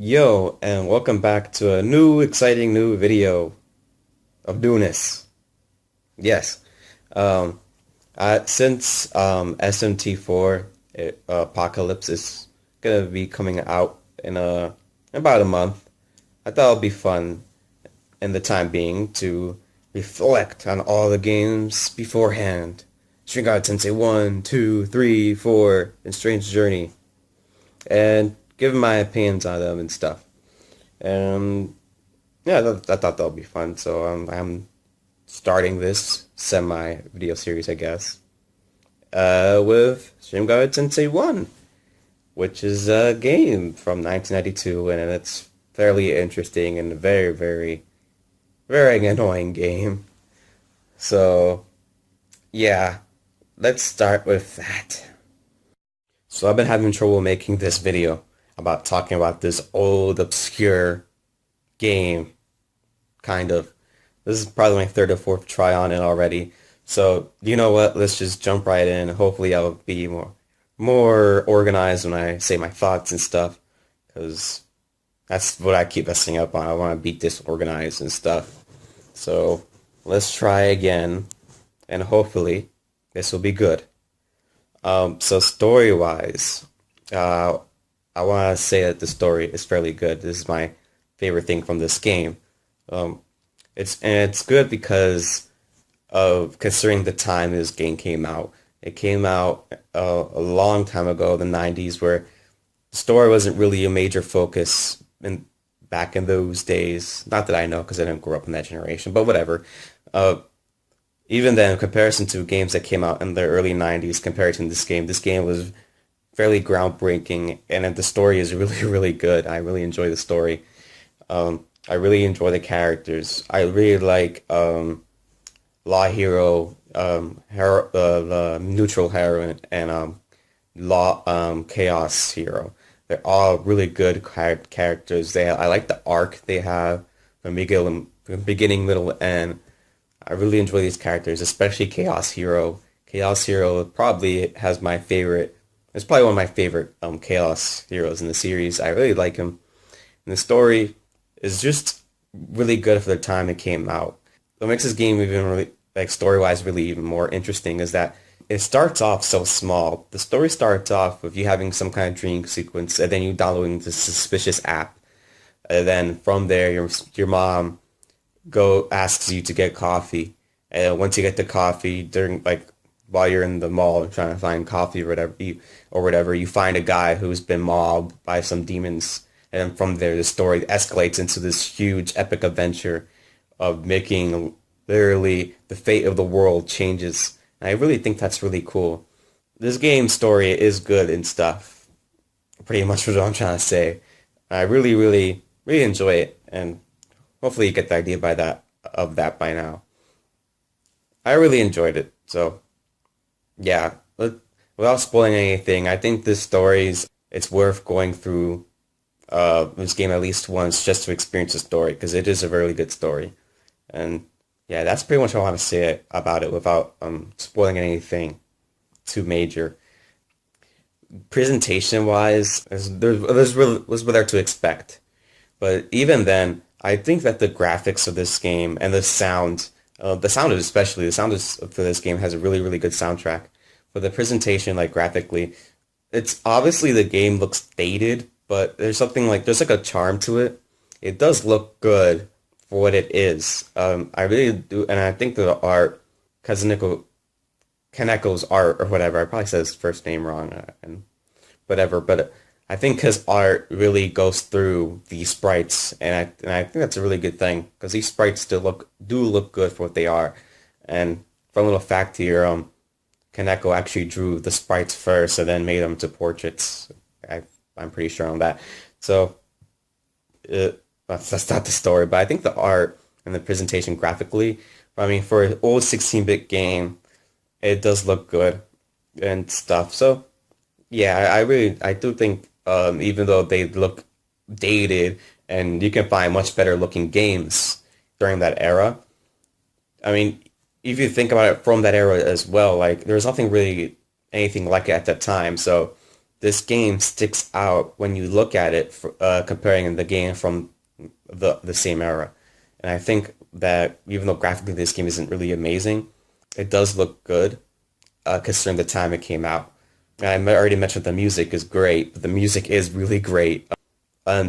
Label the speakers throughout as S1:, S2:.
S1: Yo, and welcome back to a new exciting new video of newness. Yes. Um, since SMT4 Apocalypse is gonna be coming out in about a month, I thought it'd be fun in the time being to reflect on all the games beforehand. Shin Megami Tensei 1, 2, 3, 4, and Strange Journey, and give my opinions on them and stuff. And yeah, I thought that would be fun. So I'm starting this semi video series, I guess, with Shin Megami Tensei 1, which is a game from 1992, and it's fairly interesting and a very, very, very annoying game. So yeah, let's start with that. So I've been having trouble making this video about talking about this old, obscure game, kind of. This is probably my third or fourth try on it already. So, you know what? Let's just jump right in. Hopefully I'll be more organized when I say my thoughts and stuff, because that's what I keep messing up on. I want to be disorganized and stuff. So, let's try again, and hopefully this will be good. So story-wise, I want to say that the story is fairly good. This is my favorite thing from this game. Um, it's good because of considering the time this game came out. It came out a long time ago, the 90s, where the story wasn't really a major focus back in those days. Not that I know, because I didn't grow up in that generation, but whatever. Uh, Even then, in comparison to games that came out in the early 90s, compared to this game was fairly groundbreaking, and the story is really, really good. I really enjoy the story. I really enjoy the characters. I really like Law Hero, the neutral heroine, and Law Chaos Hero. They're all really good characters. I like the arc they have from beginning, middle, and end. I really enjoy these characters, especially Chaos Hero. Chaos Hero probably has my favorite. It's probably one of my favorite Chaos Heroes in the series. I really like him. And the story is just really good for the time it came out. What makes this game even really, like story-wise, really even more interesting is that it starts off so small. The story starts off with you having some kind of dream sequence, and then you downloading this suspicious app. And then from there, your mom asks you to get coffee, and once you get the coffee during while you're in the mall trying to find coffee or whatever, you find a guy who's been mobbed by some demons, and from there the story escalates into this huge epic adventure of making literally the fate of the world changes. And I really think that's really cool. This game's story is good and stuff. Pretty much what I'm trying to say. I really, really, really enjoy it, and hopefully you get the idea of that by now. I really enjoyed it. So yeah, without spoiling anything, I think this story's it's worth going through this game at least once just to experience the story, because it is a really good story. And yeah, that's pretty much all I want to say about it without spoiling anything too major. Presentation wise, was what there to expect. But even then, I think that the graphics of this game and the sound especially, for this game has a really, really good soundtrack. For the presentation, like graphically, it's obviously the game looks dated, but there's like a charm to it. It does look good for what it is. I really do, and I think the art, Kaneko's art or whatever, I probably said his first name wrong and whatever, but I think his art really goes through these sprites, and I think that's a really good thing, because these sprites do look good for what they are. And for a little fact here, Kaneko actually drew the sprites first and then made them to portraits. I'm pretty sure on that. So that's not the story, but I think the art and the presentation graphically, I mean, for an old 16-bit game, it does look good and stuff. So yeah, I do think even though they look dated and you can find much better looking games during that era, I mean, if you think about it from that era as well, like there's nothing really anything like it at that time. So this game sticks out when you look at it, comparing the game from the same era. And I think that even though graphically this game isn't really amazing, it does look good, considering the time it came out. And I already mentioned the music is great, but the music is really great.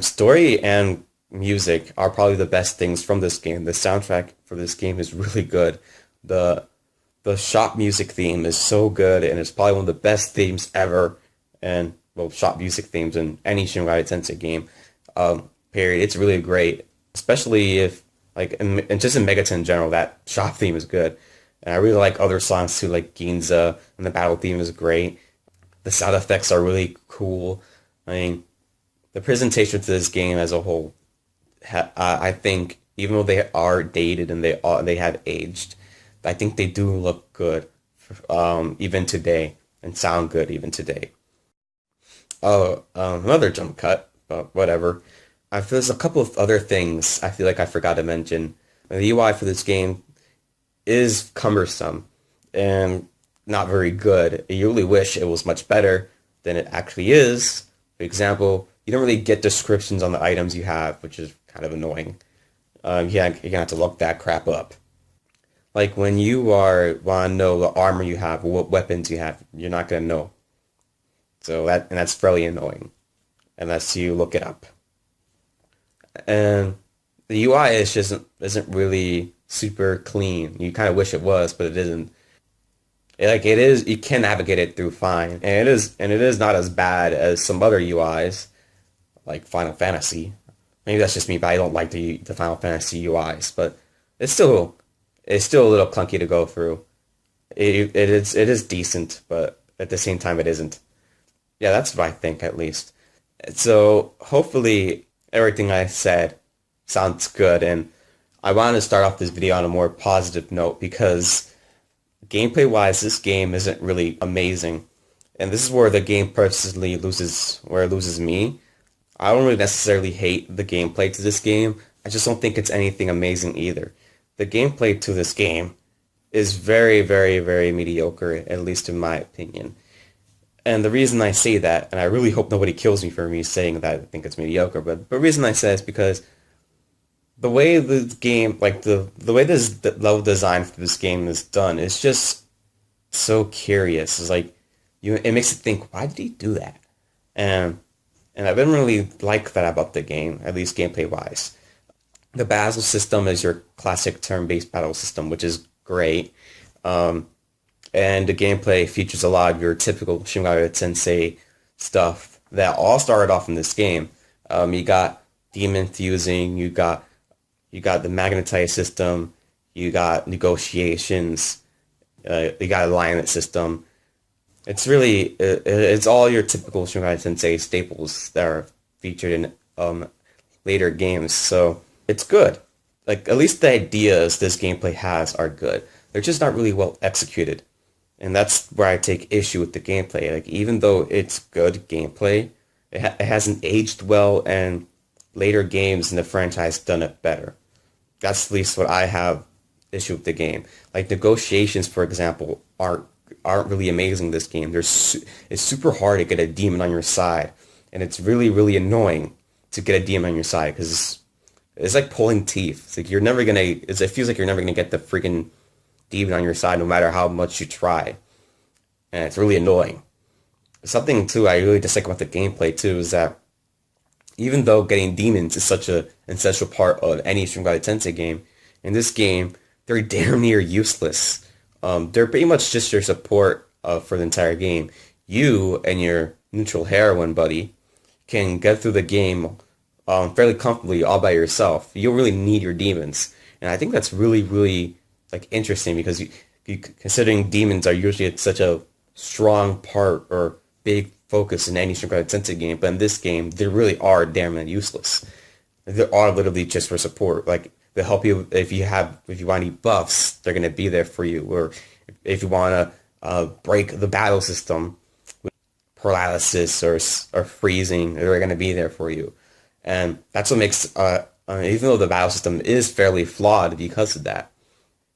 S1: Story and music are probably the best things from this game. The soundtrack for this game is really good. The the shop music theme is so good, and it's probably one of the best themes ever. And well, shop music themes in any Shin Megami Tensei game, period. It's really great, especially if like and just in Megaton in general, that shop theme is good. And I really like other songs too, like Ginza, and the battle theme is great. The sound effects are really cool. I mean, the presentation to this game as a whole, I think, even though they are dated and they have aged, I think they do look good, even today, and sound good even today. Oh, another jump cut, but whatever. There's a couple of other things I feel like I forgot to mention. The UI for this game is cumbersome and not very good. You really wish it was much better than it actually is. For example, you don't really get descriptions on the items you have, which is kind of annoying. Yeah, you're gonna have to look that crap up. Like when you are want to know the armor you have, what weapons you have, you're not gonna know. That's fairly annoying unless you look it up. And the UI is just isn't really super clean. You kind of wish it was, but it isn't. Like it is, you can navigate it through fine, and it is not as bad as some other UIs, like Final Fantasy. Maybe that's just me, but I don't like the Final Fantasy UIs. But it's still it's still a little clunky to go through. It is decent, but at the same time, it isn't. Yeah, that's what I think at least. So hopefully everything I said sounds good, and I wanted to start off this video on a more positive note because gameplay-wise, this game isn't really amazing, and this is where the game purposely where it loses me. I don't really necessarily hate the gameplay to this game. I just don't think it's anything amazing either. The gameplay to this game is very, very, very mediocre, at least in my opinion. And the reason I say that, and I really hope nobody kills me for me saying that I think it's mediocre, but the reason I say it is because the way the game, like the way this level design for this game is done is just so curious. It's like it makes you think, why did he do that? And I didn't really like that about the game, at least gameplay wise. The battle system is your classic turn-based battle system, which is great. And the gameplay features a lot of your typical Shin Megami Tensei stuff that all started off in this game. You got demon fusing, you got the magnetite system, you got negotiations, you got alignment system. It's really it's all your typical Shin Megami Tensei staples that are featured in later games. So it's good. Like at least the ideas this gameplay has are good. They're just not really well executed. And that's where I take issue with the gameplay. Like even though it's good gameplay, it hasn't aged well, and later games in the franchise done it better. That's at least what I have issue with the game. Like negotiations, for example, aren't really amazing in this game. It's super hard to get a demon on your side, and it's really, really annoying to get a demon on your side because it's like pulling teeth. It's like you're never gonna. It feels like you're never gonna get the freaking demon on your side no matter how much you try, and it's really annoying. Something too I really dislike about the gameplay too is that even though getting demons is such an essential part of any Shin Megami Tensei game, in this game they're damn near useless. They're pretty much just your support for the entire game. You and your neutral heroine buddy can get through the game fairly comfortably all by yourself. You don't really need your demons, and I think that's really, really like interesting because considering demons are usually such a strong part or big focus in any Shin Megami Tensei game, but in this game they really are damn near useless. They are literally just for support. Like they help you if you want any buffs, they're gonna be there for you. Or if you want to break the battle system with paralysis or freezing, they're gonna be there for you. And that's what makes even though the battle system is fairly flawed because of that,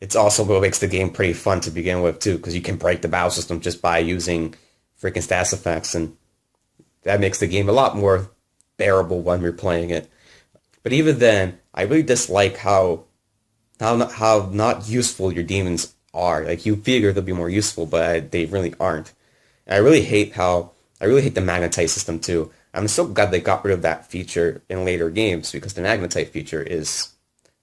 S1: it's also what makes the game pretty fun to begin with too, because you can break the battle system just by using freaking status effects, and that makes the game a lot more bearable when you're playing it. But even then, I really dislike how not useful your demons are. Like you figure they'll be more useful, but they really aren't. And I really hate the magnetite system too. I'm so glad they got rid of that feature in later games because the magnetite feature is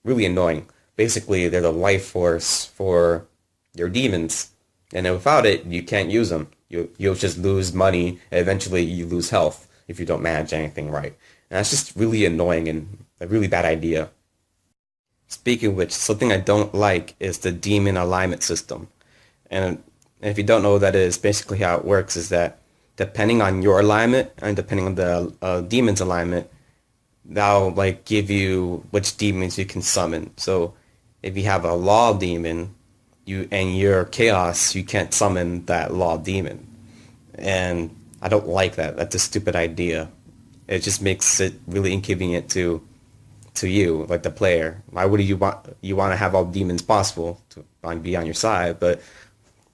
S1: really annoying. Basically, they're the life force for your demons, and then without it, you can't use them. You'll just lose money, and eventually you lose health if you don't manage anything right. And that's just really annoying and a really bad idea. Speaking of which, something I don't like is the demon alignment system. And if you don't know what that is, basically how it works is that depending on your alignment and depending on the demon's alignment, that'll like give you which demons you can summon. So if you have a law demon, you and you're chaos, you can't summon that law demon. And I don't like that. That's a stupid idea. It just makes it really inconvenient to you, like the player. Why would you want to have all demons possible to be on your side, but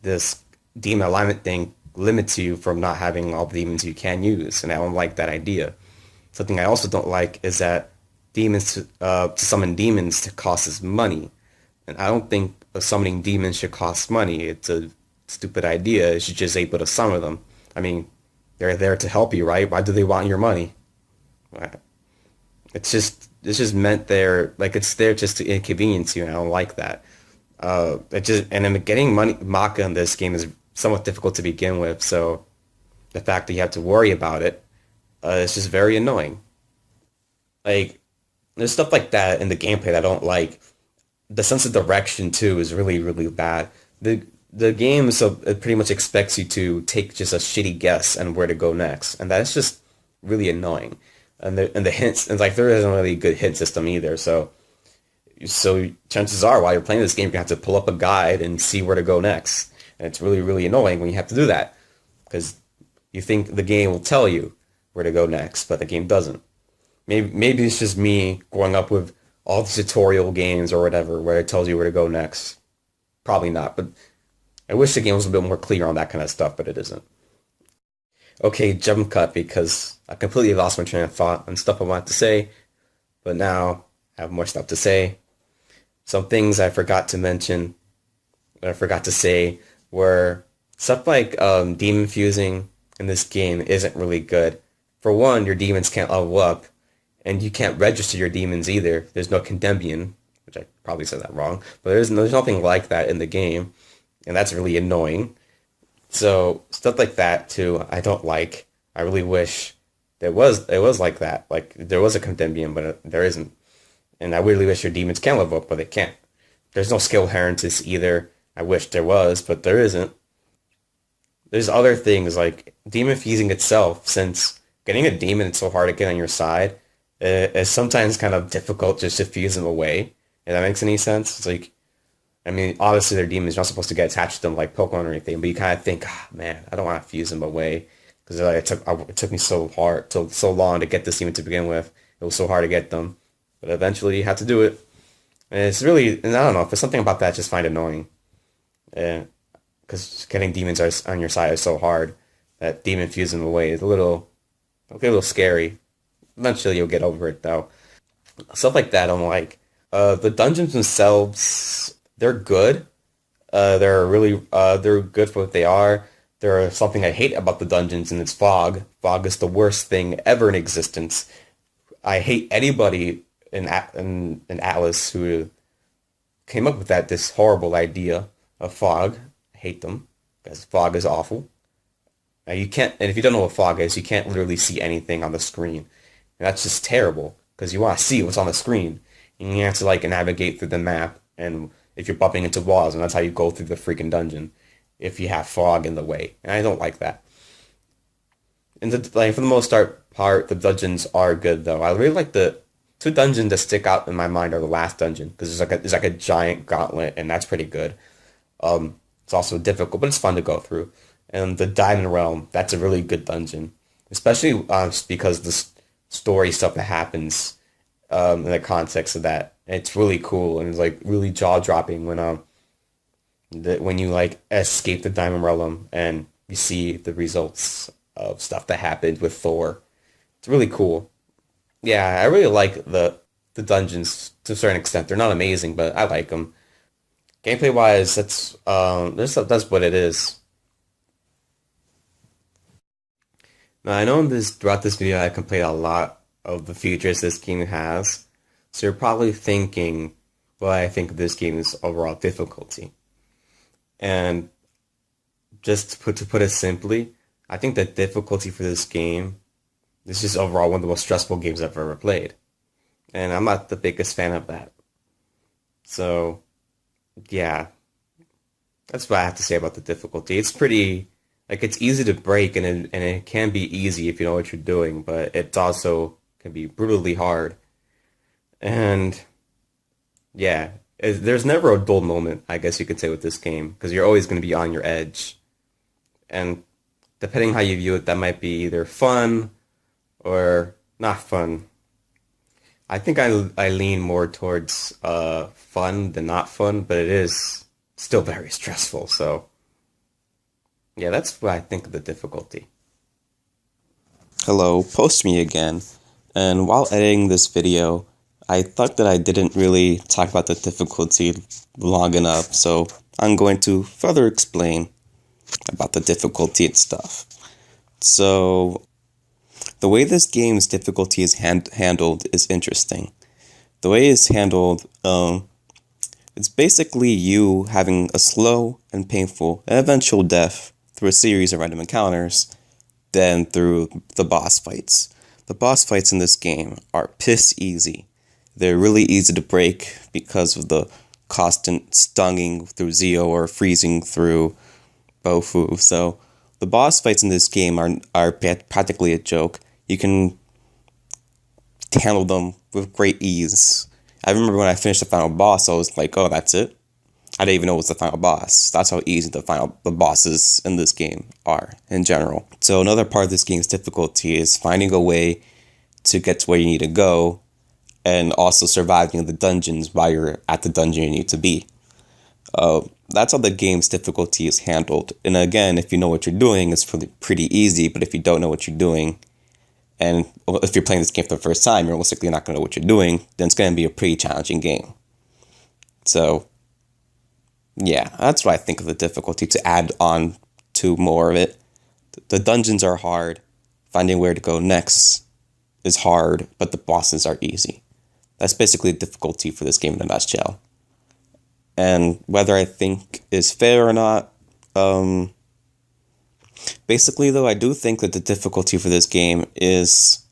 S1: this demon alignment thing limits you from not having all the demons you can use, and I don't like that idea. Something I also don't like is that to summon demons costs money, and I don't think summoning demons should cost money. It's a stupid idea. You should just able to summon them. I mean, they're there to help you, right? Why do they want your money? It's just meant there like it's there just to inconvenience you, and I don't like that. It just and then getting money Maka in this game is somewhat difficult to begin with, so the fact that you have to worry about it, it's just very annoying. Like there's stuff like that in the gameplay that I don't like. The sense of direction too is really really bad. The game so it pretty much expects you to take just a shitty guess and where to go next, and that's just really annoying. And the hints and like there isn't really a good hint system either. So chances are while you're playing this game, you're gonna have to pull up a guide and see where to go next. And it's really really annoying when you have to do that because you think the game will tell you where to go next, but the game doesn't. Maybe it's just me growing up with all the tutorial games or whatever where it tells you where to go next. Probably not, but I wish the game was a bit more clear on that kind of stuff, but it isn't. Okay, jump cut because I completely lost my train of thought and stuff I wanted to say, but now I have more stuff to say. Some things I forgot to mention, I forgot to say, were stuff like demon fusing in this game isn't really good. For one, your demons can't level up, and you can't register your demons either. There's no Condembian, which I probably said that wrong, but there's nothing like that in the game, and that's really annoying. So stuff like that too, I don't like. I really wish it was like that. Like there was a Condembian, but there isn't. And I really wish your demons can level up, but they can't. There's no skill inheritance either. I wish there was, but there isn't. There's other things like demon fusing itself, since getting a demon is so hard to get on your side, it's sometimes kind of difficult just to fuse them away. If that makes any sense. It's like, I mean, obviously they're demons, you're not supposed to get attached to them like Pokemon or anything, but you kind of think, ah, man, I don't want to fuse them away because like, it took me so long to get this demon to begin with. It was so hard to get them, but eventually you have to do it. And it's really, and I don't know, if there's something about that I just find annoying. Because getting demons on your side is so hard that demon fusing away is a little scary. Eventually you'll get over it though. Stuff like that I'm like. The dungeons themselves, they're good. They're good for what they are. There's something I hate about the dungeons, and it's fog. Fog is the worst thing ever in existence. I hate anybody in Atlas who came up with this horrible idea of fog. I hate them because fog is awful. Now you can't, and if you don't know what fog is, you can't literally see anything on the screen. And that's just terrible because you want to see what's on the screen. And you have to like navigate through the map, and if you're bumping into walls, and that's how you go through the freaking dungeon if you have fog in the way. And I don't like that. And like for the most part, the dungeons are good though. I really like the two dungeons that stick out in my mind are the last dungeon because there's like a giant gauntlet, and that's pretty good. It's also difficult, but it's fun to go through. And the Diamond Realm, that's a really good dungeon, especially because the story stuff that happens in the context of that. It's really cool, and it's like really jaw dropping when you like escape the Diamond Realm and you see the results of stuff that happened with Thor. It's really cool. Yeah, I really like the dungeons to a certain extent. They're not amazing, but I like them. Gameplay wise, that's what it is. Now I know in this throughout this video I complained a lot of the features this game has. So you're probably thinking what I think of this game's overall difficulty. And just to put it simply, I think the difficulty for this game is just overall one of the most stressful games I've ever played. And I'm not the biggest fan of that. So yeah, that's what I have to say about the difficulty. It's pretty, like, it's easy to break, and it can be easy if you know what you're doing, but it also can be brutally hard. And yeah, there's never a dull moment, I guess you could say, with this game, because you're always going to be on your edge. And depending how you view it, that might be either fun or not fun. I think I lean more towards fun than not fun, but it is still very stressful. So yeah, that's what I think of the difficulty. Hello, Post Me again. And while editing this video, I thought that I didn't really talk about the difficulty long enough, so I'm going to further explain about the difficulty and stuff. So the way this game's difficulty is handled is interesting. The way it's handled, it's basically you having a slow and painful and eventual death through a series of random encounters, then through the boss fights. The boss fights in this game are piss easy. They're really easy to break because of the constant stunning through Zio or freezing through Bofu. So the boss fights in this game are practically a joke. You can handle them with great ease. I remember when I finished the final boss, I was like, oh, that's it? I didn't even know it was the final boss. That's how easy the bosses in this game are in general. So another part of this game's difficulty is finding a way to get to where you need to go, and also surviving the dungeons while you're at the dungeon you need to be. That's how the game's difficulty is handled. And again, if you know what you're doing, it's pretty easy. But if you don't know what you're doing, and if you're playing this game for the first time, you're realistically not going to know what you're doing, then it's going to be a pretty challenging game. So yeah, that's what I think of the difficulty, to add on to more of it. The dungeons are hard. Finding where to go next is hard, but the bosses are easy. That's basically the difficulty for this game in a nutshell. And whether I think is fair or not, basically though, I do think that the difficulty for this game is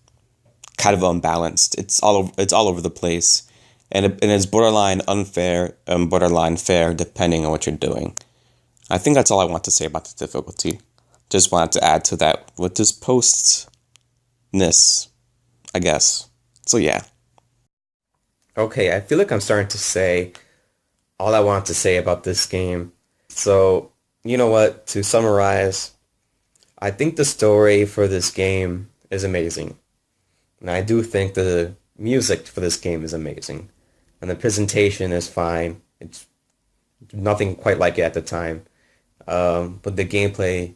S1: kind of unbalanced. It's all over the place. And it's borderline unfair and borderline fair depending on what you're doing. I think that's all I want to say about the difficulty. Just wanted to add to that with this post-ness, I guess. So yeah. Okay, I feel like I'm starting to say all I want to say about this game. So, you know what? To summarize, I think the story for this game is amazing. And I do think the music for this game is amazing. And the presentation is fine. It's nothing quite like it at the time. But the gameplay,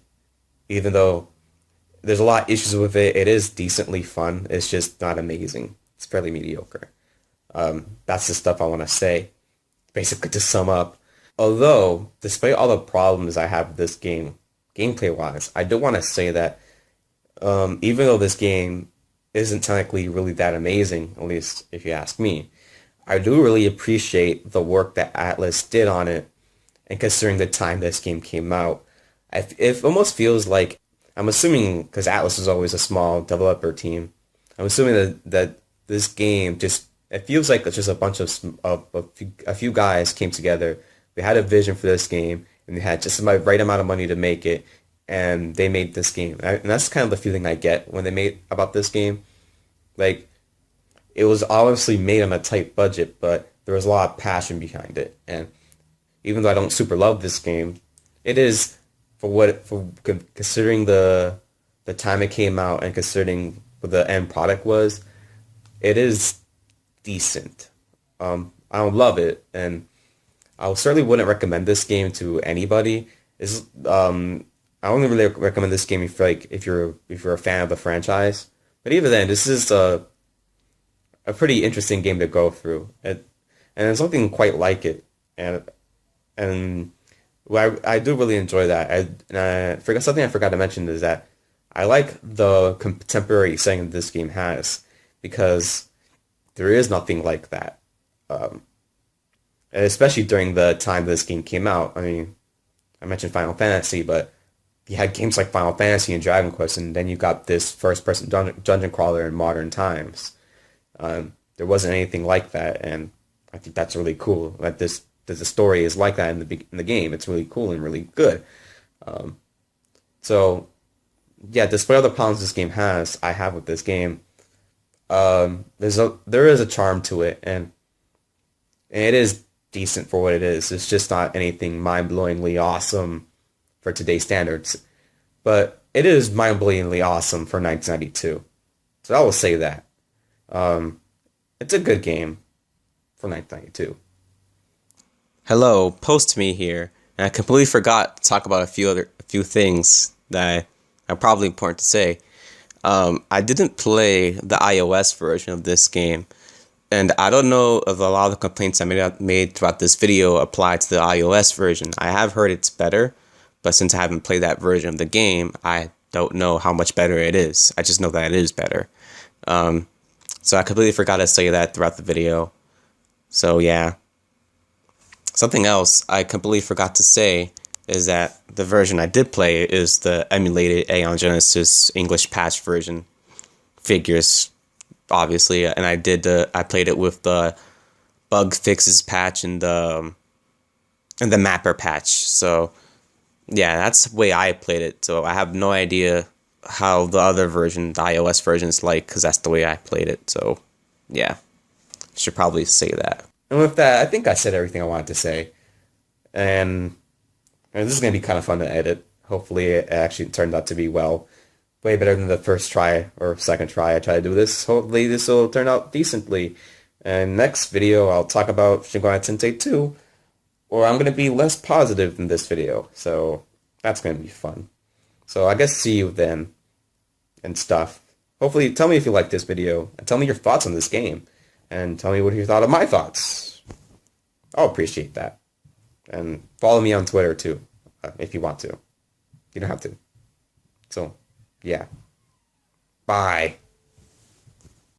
S1: even though there's a lot of issues with it, it is decently fun. It's just not amazing. It's fairly mediocre. That's the stuff I want to say. Basically, to sum up, although, despite all the problems I have with this game, gameplay-wise, I do want to say that even though this game isn't technically really that amazing, at least if you ask me, I do really appreciate the work that Atlus did on it, and considering the time this game came out, it almost feels like, I'm assuming, because Atlus is always a small developer team, I'm assuming that this game just, it feels like it's just a bunch of a few guys came together. They had a vision for this game, and they had just the right amount of money to make it, and they made this game. And that's kind of the feeling I get when they made about this game. Like, it was obviously made on a tight budget, but there was a lot of passion behind it. And even though I don't super love this game, it is, for considering the time it came out and considering what the end product was, it is decent. I don't love it, and I certainly wouldn't recommend this game to anybody. I only really recommend this game if you're a fan of the franchise. But even then, this is a pretty interesting game to go through. And there's something quite like it. And well, I do really enjoy that. Something I forgot to mention is that I like the contemporary setting this game has because there is nothing like that. Um, and especially during the time this game came out. I mean, I mentioned Final Fantasy, but you had games like Final Fantasy and Dragon Quest, and then you got this first-person dungeon crawler in modern times. There wasn't anything like that, and I think that's really cool. That the story is like that in the game. It's really cool and really good. Um, so yeah, despite all the problems this game has, I have with this game, there is a charm to it, and it is decent for what it is. It's just not anything mind-blowingly awesome for today's standards, but it is mind-blowingly awesome for 1992. So I will say that. It's a good game for 1992.
S2: Hello, Post Me here, and I completely forgot to talk about a few things that are probably important to say. I didn't play the iOS version of this game, and I don't know if a lot of the complaints I made throughout this video apply to the iOS version. I have heard it's better, but since I haven't played that version of the game, I don't know how much better it is. I just know that it is better. So I completely forgot to say that throughout the video. So yeah. Something else I completely forgot to say is that the version I did play is the emulated Aeon Genesis English patch version. Figures, obviously, and I played it with the bug fixes patch and the mapper patch. So yeah, that's the way I played it. So I have no idea how the other version, the iOS version, is like, because that's the way I played it. So yeah, should probably say that.
S1: And with that, I think I said everything I wanted to say. And, and this is going to be kind of fun to edit. Hopefully it actually turned out to be way better than the first try or second try I tried to do this. Hopefully this will turn out decently. And next video, I'll talk about Shin Megami Tensei 2, or I'm going to be less positive than this video. So that's going to be fun. So I guess see you then and stuff. Hopefully tell me if you like this video and tell me your thoughts on this game. And tell me what you thought of my thoughts. I'll appreciate that. And follow me on Twitter too, if you want to. You don't have to. So, yeah. Bye.